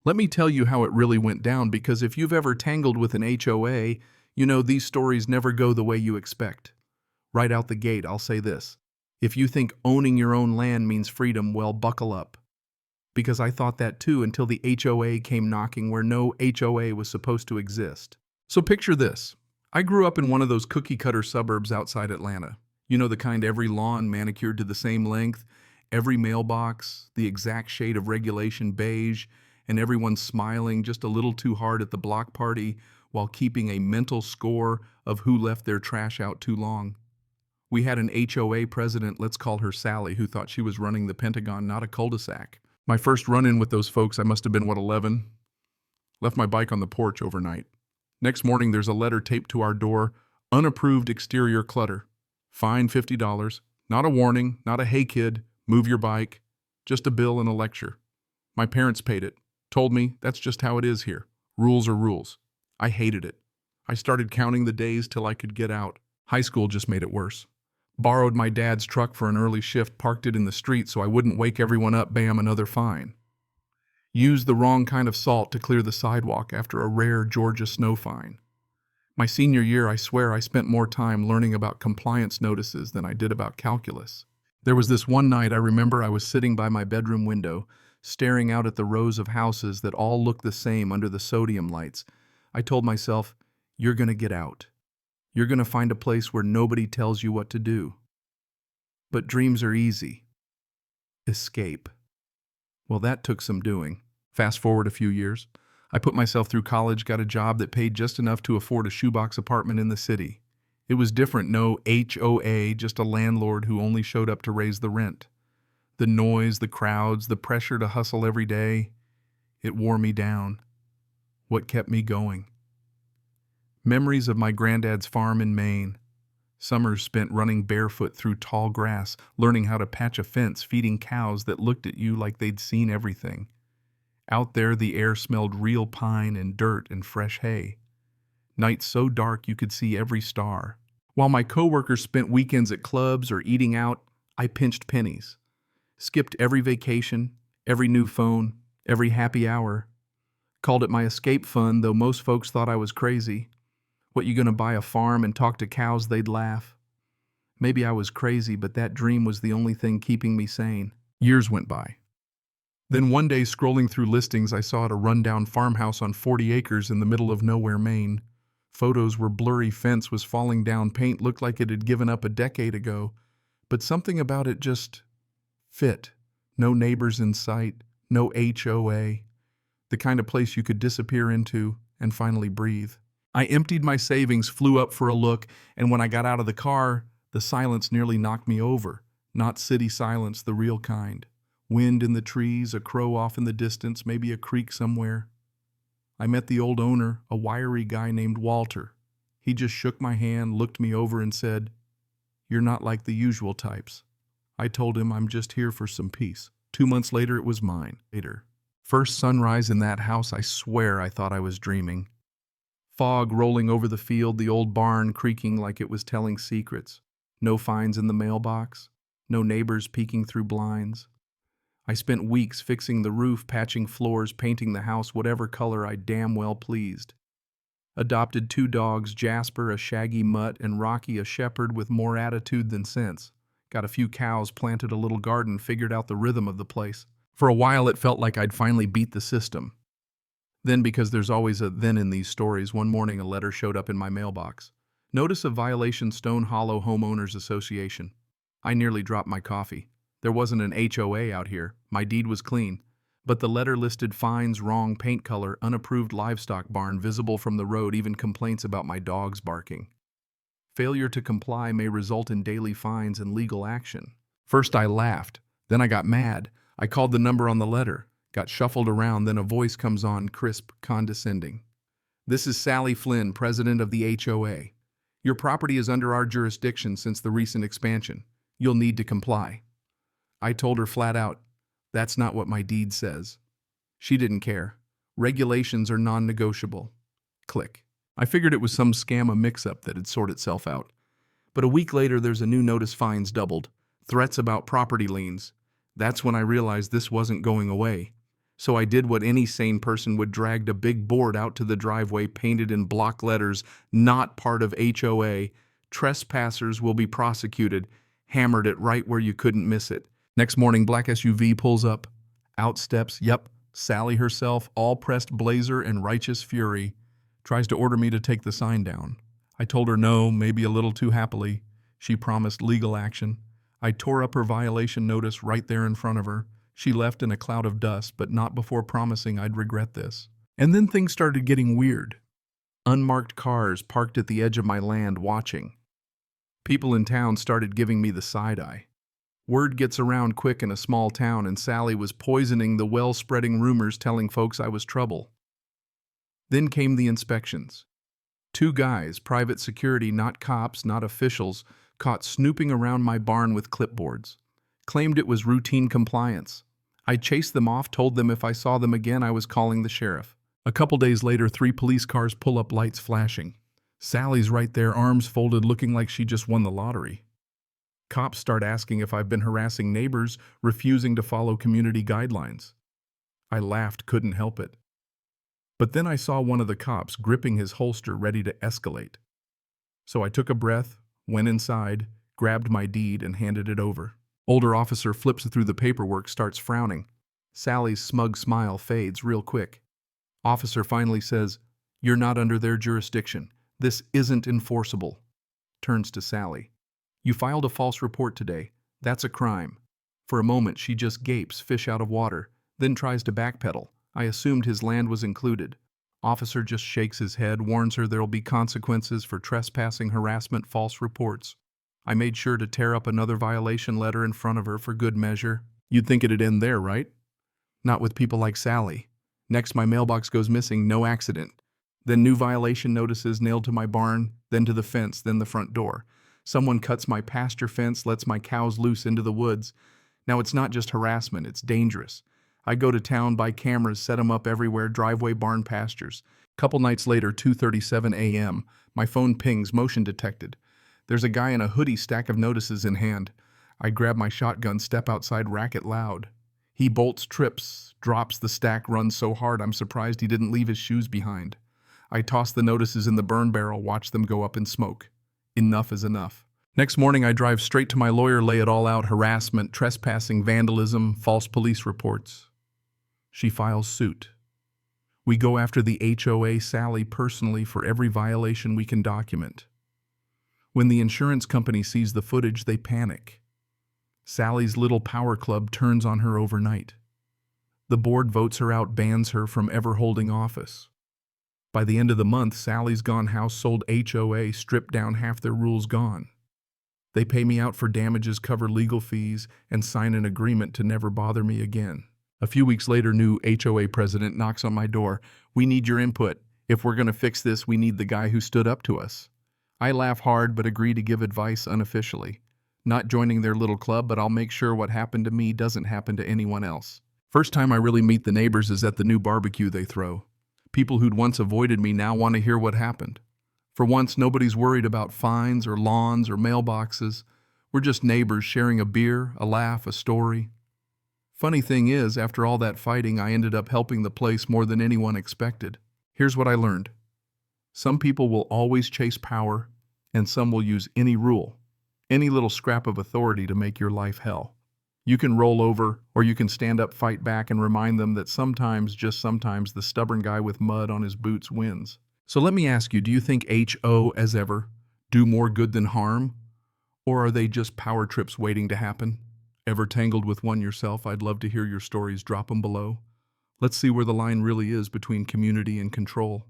Let me tell you how it really went down, because if you've ever tangled with an HOA, you know these stories never go the way you expect. Right out the gate, I'll say this. If you think owning your own land means freedom, well, buckle up. Because I thought that too until the HOA came knocking where no HOA was supposed to exist. So picture this. I grew up in one of those cookie-cutter suburbs outside Atlanta. You know, the kind every lawn manicured to the same length, every mailbox, the exact shade of regulation beige, and everyone smiling just a little too hard at the block party while keeping a mental score of who left their trash out too long. We had an HOA president, let's call her Sally, who thought she was running the Pentagon, not a cul-de-sac. My first run-in with those folks, I must have been, 11? Left my bike on the porch overnight. Next morning, there's a letter taped to our door, unapproved exterior clutter. Fine $50. Not a warning, not a hey kid, move your bike. Just a bill and a lecture. My parents paid it. Told me that's just how it is here. Rules are rules. I hated it. I started counting the days till I could get out. High school just made it worse. Borrowed my dad's truck for an early shift, parked it in the street so I wouldn't wake everyone up, bam, another fine. Used the wrong kind of salt to clear the sidewalk after a rare Georgia snow fine. My senior year, I swear I spent more time learning about compliance notices than I did about calculus. There was this one night I remember I was sitting by my bedroom window, staring out at the rows of houses that all looked the same under the sodium lights. I told myself, you're gonna get out. You're gonna find a place where nobody tells you what to do. But dreams are easy. Escape. Well, that took some doing. Fast forward a few years. I put myself through college, got a job that paid just enough to afford a shoebox apartment in the city. It was different, no HOA, just a landlord who only showed up to raise the rent. The noise, the crowds, the pressure to hustle every day, it wore me down. What kept me going? Memories of my granddad's farm in Maine. Summers spent running barefoot through tall grass, learning how to patch a fence, feeding cows that looked at you like they'd seen everything. Out there, the air smelled real pine and dirt and fresh hay. Nights so dark you could see every star. While my coworkers spent weekends at clubs or eating out, I pinched pennies. Skipped every vacation, every new phone, every happy hour. Called it my escape fund, though most folks thought I was crazy. What, you gonna buy a farm and talk to cows? They'd laugh. Maybe I was crazy, but that dream was the only thing keeping me sane. Years went by. Then one day, scrolling through listings, I saw a rundown farmhouse on 40 acres in the middle of nowhere, Maine. Photos were blurry, fence was falling down, paint looked like it had given up a decade ago. But something about it just fit. No neighbors in sight, no HOA. The kind of place you could disappear into and finally breathe. I emptied my savings, flew up for a look, and when I got out of the car, the silence nearly knocked me over. Not city silence, the real kind. Wind in the trees, a crow off in the distance, maybe a creek somewhere. I met the old owner, a wiry guy named Walter. He just shook my hand, looked me over, and said, "You're not like the usual types." I told him I'm just here for some peace. 2 months later, it was mine. First sunrise in that house, I swear I thought I was dreaming. Fog rolling over the field, the old barn creaking like it was telling secrets. No fines in the mailbox. No neighbors peeking through blinds. I spent weeks fixing the roof, patching floors, painting the house whatever color I damn well pleased. Adopted 2 dogs, Jasper, a shaggy mutt, and Rocky, a shepherd with more attitude than sense. Got a few cows, planted a little garden, figured out the rhythm of the place. For a while, it felt like I'd finally beat the system. Then, because there's always a then in these stories, one morning a letter showed up in my mailbox. Notice of violation, Stone Hollow Homeowners Association. I nearly dropped my coffee. There wasn't an HOA out here. My deed was clean. But the letter listed fines, wrong paint color, unapproved livestock barn visible from the road, even complaints about my dogs barking. Failure to comply may result in daily fines and legal action. First I laughed. Then I got mad. I called the number on the letter. Got shuffled around, then a voice comes on, crisp, condescending. "This is Sally Flynn, president of the HOA. Your property is under our jurisdiction since the recent expansion. You'll need to comply." I told her flat out, "That's not what my deed says." She didn't care. Regulations are non-negotiable. Click. I figured it was some scam, a mix-up that had sorted itself out. But a week later, there's a new notice, fines doubled. Threats about property liens. That's when I realized this wasn't going away. So I did what any sane person would: dragged a big board out to the driveway painted in block letters, "Not part of HOA. Trespassers will be prosecuted." Hammered it right where you couldn't miss it. Next morning, black SUV pulls up. Out steps, Sally herself, all pressed blazer and righteous fury. Tries to order me to take the sign down. I told her no, maybe a little too happily. She promised legal action. I tore up her violation notice right there in front of her. She left in a cloud of dust, but not before promising I'd regret this. And then things started getting weird. Unmarked cars parked at the edge of my land watching. People in town started giving me the side eye. Word gets around quick in a small town, and Sally was poisoning the well-spreading rumors telling folks I was trouble. Then came the inspections. 2 guys, private security, not cops, not officials, caught snooping around my barn with clipboards. Claimed it was routine compliance. I chased them off, told them if I saw them again I was calling the sheriff. A couple days later, 3 police cars pull up, lights flashing. Sally's right there, arms folded, looking like she just won the lottery. Cops start asking if I've been harassing neighbors, refusing to follow community guidelines. I laughed, couldn't help it. But then I saw one of the cops gripping his holster, ready to escalate. So I took a breath, went inside, grabbed my deed, and handed it over. Older officer flips through the paperwork, starts frowning. Sally's smug smile fades real quick. Officer finally says, "You're not under their jurisdiction. This isn't enforceable." Turns to Sally. "You filed a false report today. That's a crime." For a moment she just gapes, fish out of water, then tries to backpedal. I assumed his land was included. Officer just shakes his head, warns her there'll be consequences for trespassing, harassment, false reports. I made sure to tear up another violation letter in front of her for good measure. You'd think it'd end there, right? Not with people like Sally. Next, my mailbox goes missing, no accident. Then new violation notices nailed to my barn, then to the fence, then the front door. Someone cuts my pasture fence, lets my cows loose into the woods. Now it's not just harassment, it's dangerous. I go to town, buy cameras, set them up everywhere, driveway, barn, pastures. Couple nights later, 2:37 a.m., my phone pings, motion detected. There's a guy in a hoodie, stack of notices in hand. I grab my shotgun, step outside, rack it loud. He bolts, trips, drops the stack, runs so hard I'm surprised he didn't leave his shoes behind. I toss the notices in the burn barrel, watch them go up in smoke. Enough is enough. Next morning I drive straight to my lawyer, lay it all out: harassment, trespassing, vandalism, false police reports. She files suit. We go after the HOA, Sally personally, for every violation we can document. When the insurance company sees the footage, they panic. Sally's little power club turns on her overnight. The board votes her out, bans her from ever holding office. By the end of the month, Sally's gone, house sold, HOA stripped down, half their rules gone. They pay me out for damages, cover legal fees, and sign an agreement to never bother me again. A few weeks later, new HOA president knocks on my door. "We need your input. If we're going to fix this, we need the guy who stood up to us." I laugh hard but agree to give advice unofficially. Not joining their little club, but I'll make sure what happened to me doesn't happen to anyone else. First time I really meet the neighbors is at the new barbecue they throw. People who'd once avoided me now want to hear what happened. For once, nobody's worried about fines or lawns or mailboxes. We're just neighbors sharing a beer, a laugh, a story. Funny thing is, after all that fighting, I ended up helping the place more than anyone expected. Here's what I learned. Some people will always chase power, and some will use any rule, any little scrap of authority to make your life hell. You can roll over, or you can stand up, fight back, and remind them that sometimes, just sometimes, the stubborn guy with mud on his boots wins. So let me ask you, do you think HO, as ever, do more good than harm? Or are they just power trips waiting to happen? Ever tangled with one yourself? I'd love to hear your stories. Drop them below. Let's see where the line really is between community and control.